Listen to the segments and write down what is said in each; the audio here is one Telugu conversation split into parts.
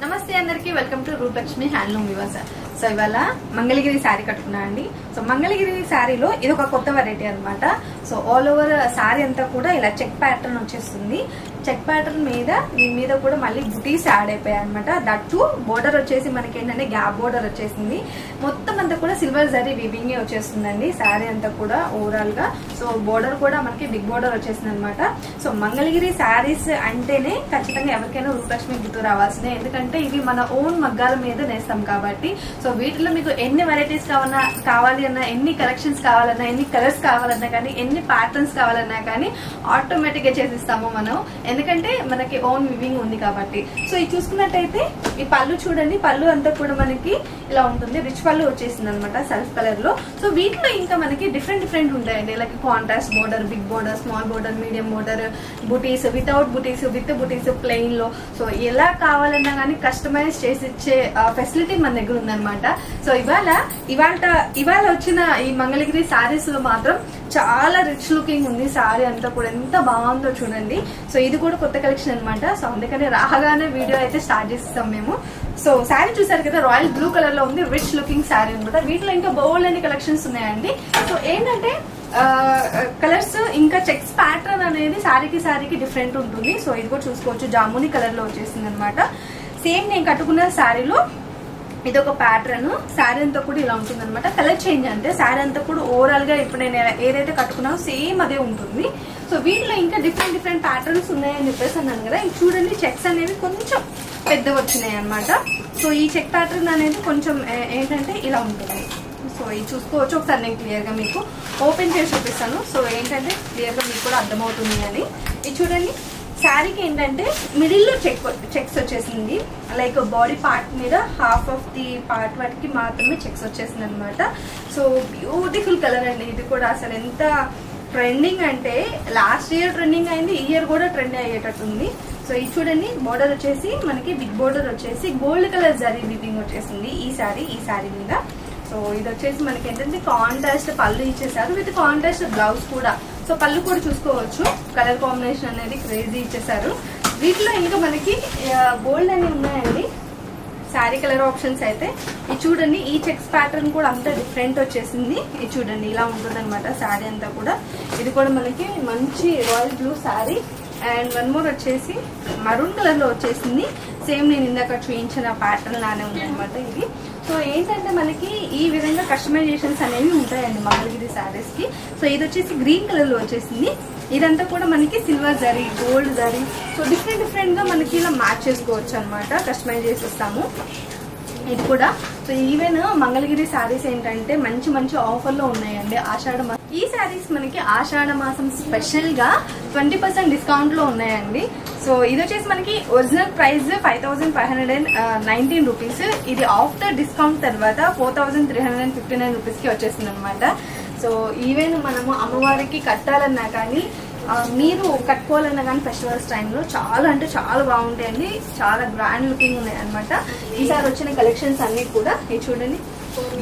నమస్తే అందరికి welcome to Rupalakshmi handloom viewers. So ఇవాళ మంగళగిరి శారీ కట్టుకున్నా అండి. సో మంగళగిరి శారీలో ఇది ఒక కొత్త వెరైటీ అనమాట. సో ఆల్ ఓవర్ శారీ అంతా కూడా ఇలా చెక్ ప్యాటర్న్ వచ్చేస్తుంది. చెక్ ప్యాటర్న్ మీద దీని మీద కూడా మళ్ళీ బుటీస్ యాడ్ అయిపోయాయి అనమాట. దట్టు బోర్డర్ వచ్చేసి మనకి ఏంటంటే గ్యాప్ బోర్డర్ వచ్చేసింది. మొత్తం అంతా కూడా సిల్వర్ జరీ వీవింగ్ వచ్చేస్తుందండి శారీ అంతా కూడా ఓవరాల్ గా. సో బోర్డర్ కూడా మనకి బిగ్ బోర్డర్ వచ్చేసింది అనమాట. సో మంగళగిరి శారీస్ అంటేనే ఖచ్చితంగా ఎవరికైనా రూపలక్ష్మి గుర్తు రావాల్సిందే. ఎందుకంటే ఇవి మన ఓన్ మగ్గాల మీద నేస్తాం కాబట్టి. సో వీటిలో మీకు ఎన్ని వెరైటీస్ కావాలి అన్నా, ఎన్ని కలెక్షన్స్ కావాలన్నా, ఎన్ని కలర్స్ కావాలన్నా కానీ, ఎన్ని ప్యాటర్న్స్ కావాలన్నా కానీ ఆటోమేటిక్ గా చేసిస్తాము మనం. ఎందుకంటే మనకి ఓన్ వివింగ్ ఉంది కాబట్టి. సో ఇది చూసుకున్నట్టయితే ఈ పళ్ళు చూడండి, పళ్ళు అంతా కూడా మనకి ఇలా ఉంటుంది. రిచ్ పళ్ళు వచ్చేసింది అనమాట సెల్ఫ్ కలర్ లో. సో వీటిలో ఇంకా మనకి డిఫరెంట్ ఉంటాయండి. Like contrast border, big border, small border, medium border, buttis, without buttis, with buttis, plain లో. సో ఎలా కావాలన్నా కానీ కస్టమైజ్ చేసి ఇచ్చే ఫెసిలిటీ మన దగ్గర ఉందన్నమాట. సో ఇవాళ వచ్చిన ఈ మంగళగిరి శారీస్ లో మాత్రం చాలా రిచ్ లుకింగ్ ఉంది. శారీ అంతా కూడా ఎంత బాగుందో చూడండి. సో ఇది కూడా కొత్త కలెక్షన్ అనమాట. సో అందుకని రాగానే వీడియో అయితే స్టార్ట్ చేస్తాం మేము. సో శారీ చూసారు కదా, రాయల్ బ్లూ కలర్ లో ఉంది. రిచ్ లుకింగ్ శారీ అనమాట. వీటిలో ఇంకా బోల్డ్ అన్ని కలెక్షన్స్ ఉన్నాయండి. సో ఏంటంటే కలర్స్ ఇంకా చెక్స్ ప్యాటర్న్ అనేది శారీకి డిఫరెంట్ ఉంటుంది. సో ఇది కూడా చూసుకోవచ్చు. జాముని కలర్ లో వచ్చేసింది అనమాట. సేమ్ నేను కట్టుకున్న శారీలో ఇది ఒక ప్యాటర్న్. శారీ అంతా కూడా ఇలా ఉంటుంది అనమాట. కలర్ చేంజ్ అంటే శారీ అంతా కూడా ఓవరాల్ గా ఇప్పుడు నేను ఏదైతే కట్టుకున్నానో సేమ్ అదే ఉంటుంది. సో వీటిలో ఇంకా డిఫరెంట్ ప్యాటర్న్స్ ఉన్నాయని చెప్పేసి అన్నాను కదా. ఇది చూడండి, చెక్స్ అనేవి కొంచెం పెద్దగా వచ్చినాయి అనమాట. సో ఈ చెక్ ప్యాటర్న్ అనేది కొంచెం ఏంటంటే ఇలా ఉంటుంది. సో ఇది చూసుకోవచ్చు. ఒకసారి నేను క్లియర్ గా మీకు ఓపెన్ చేసి చూపిస్తాను. సో ఏంటంటే క్లియర్ గా మీకు కూడా అర్థమవుతుంది అని. ఇది చూడండి, శారీకి ఏంటంటే మిడిల్ లో చెక్స్ వచ్చేసింది. లైక్ బాడీ పార్ట్ మీద హాఫ్ ఆఫ్ ది పార్ట్ వాటికి మాత్రమే చెక్స్ వచ్చేసింది అనమాట. సో బ్యూటిఫుల్ కలర్ అండి. ఇది కూడా అసలు ఎంత ట్రెండింగ్ అంటే లాస్ట్ ఇయర్ ట్రెండింగ్ అయింది, ఈ ఇయర్ కూడా ట్రెండ్ అయ్యేటట్టుంది. సో ఇది చూడండి, బోర్డర్ వచ్చేసి మనకి బిగ్ బోర్డర్ వచ్చేసి గోల్డ్ కలర్ జరీ వీవింగ్ వచ్చేసింది ఈ శారీ మీద. సో ఇది వచ్చేసి మనకి ఏంటంటే కాంట్రాస్ట్ పళ్ళు ఇచ్చేసారు విత్ కాంట్రాస్ట్ బ్లౌజ్ కూడా. సో పళ్ళు కూడా చూసుకోవచ్చు. కలర్ కాంబినేషన్ అనేది క్రేజీ ఇచ్చేసారు. వీటిలో ఇంకా మనకి గోల్డ్ అనేవి ఉన్నాయండి శారీ కలర్ ఆప్షన్స్ అయితే. ఇది చూడండి, ఈ చెక్స్ ప్యాటర్న్ కూడా అంతా డిఫరెంట్ వచ్చేసింది. ఇది చూడండి, ఇలా ఉంటుంది అనమాట శారీ అంతా కూడా. ఇది కూడా మనకి మంచి royal blue sari. And one more వచ్చేసి మరూన్ కలర్ లో వచ్చేసింది. సేమ్ నేను ఇందాక చూపించిన ప్యాటర్న్ లానే ఉంది అనమాట ఇది. సో ఏంటంటే మనకి ఈ విధంగా కస్టమైజేషన్స్ అనేవి ఉంటాయండి మంగళగిరి శారీస్ కి. సో ఇది వచ్చేసి గ్రీన్ కలర్ లో వచ్చేసింది. ఇదంతా కూడా మనకి silver zari, gold zari. So different గా మనకి ఇలా మ్యాచ్ చేసుకోవచ్చు అనమాట. కస్టమైజ్ చేసేస్తాము ఇది కూడా. సో ఈవెన్ మంగళగిరి శారీస్ ఏంటంటే మంచి ఆఫర్ లో ఉన్నాయండి ఆషాఢ మాసం. ఈ శారీస్ మనకి ఆషాఢ మాసం స్పెషల్ గా 20% డిస్కౌంట్ లో ఉన్నాయండి. సో ఇది వచ్చేసి మనకి ఒరిజినల్ ప్రైస్ 5519 రూపీస్. ఇది ఆఫ్టర్ డిస్కౌంట్ తర్వాత 4359 రూపీస్ కి వచ్చేసింది అనమాట. సో ఈవెన్ మనము అమ్మవారికి కట్టాలన్నా కానీ, మీరు కట్టుకోవాలన్నా కానీ ఫెస్టివల్స్ టైంలో చాలా అంటే చాలా బాగుంటాయండి. చాలా గ్రాండ్ లుకింగ్ ఉన్నాయి అనమాట. ఈసారి వచ్చిన కలెక్షన్స్ అన్ని కూడా ఇది చూడండి,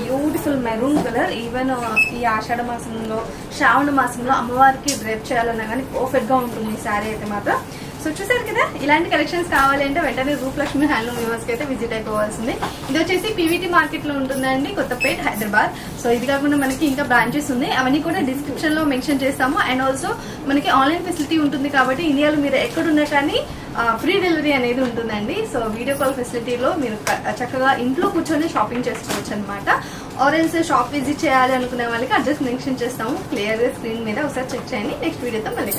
బ్యూటిఫుల్ మెరూన్ కలర్. ఈవెన్ ఈ ఆషాఢ మాసంలో, శ్రావణ మాసంలో అమ్మవారికి డ్రేప్ చేయాలన్నా కానీ పర్ఫెక్ట్ గా ఉంటుంది ఈ శారీ అయితే మాత్రం. సో చూసారు కదా, ఇలాంటి కలెక్షన్స్ కావాలి అంటే వెంటనే రూపలక్ష్మి హ్యాండ్లూమ్ వ్యూవర్స్ కి అయితే విజిట్ అయిపోవాల్సింది. ఇది వచ్చేసి పీవీటీ మార్కెట్ లో ఉంటుందండి, కొత్తపేట్, హైదరాబాద్. సో ఇది కాకుండా మనకి ఇంకా బ్రాంచెస్ ఉన్నాయి, అవన్నీ కూడా డిస్క్రిప్షన్ లో మెన్షన్ చేస్తాము. అండ్ ఆల్సో మనకి ఆన్లైన్ ఫెసిలిటీ ఉంటుంది కాబట్టి ఇండియాలో మీరు ఎక్కడున్నా కానీ ఫ్రీ డెలివరీ అనేది ఉంటుందండి. సో వీడియో కాల్ ఫెసిలిటీలో మీరు చక్కగా ఇంట్లో కూర్చొని షాపింగ్ చేసుకోవచ్చు అనమాట. ఆరెంజ్ షాప్ విజిట్ చేయాలి అనుకునే వాళ్ళకి అడ్రస్ మెన్షన్ చేస్తాము క్లియర్ గా స్క్రీన్ మీద. ఒకసారి చెక్ చేయండి. నెక్స్ట్ వీడియోతో మళ్ళీ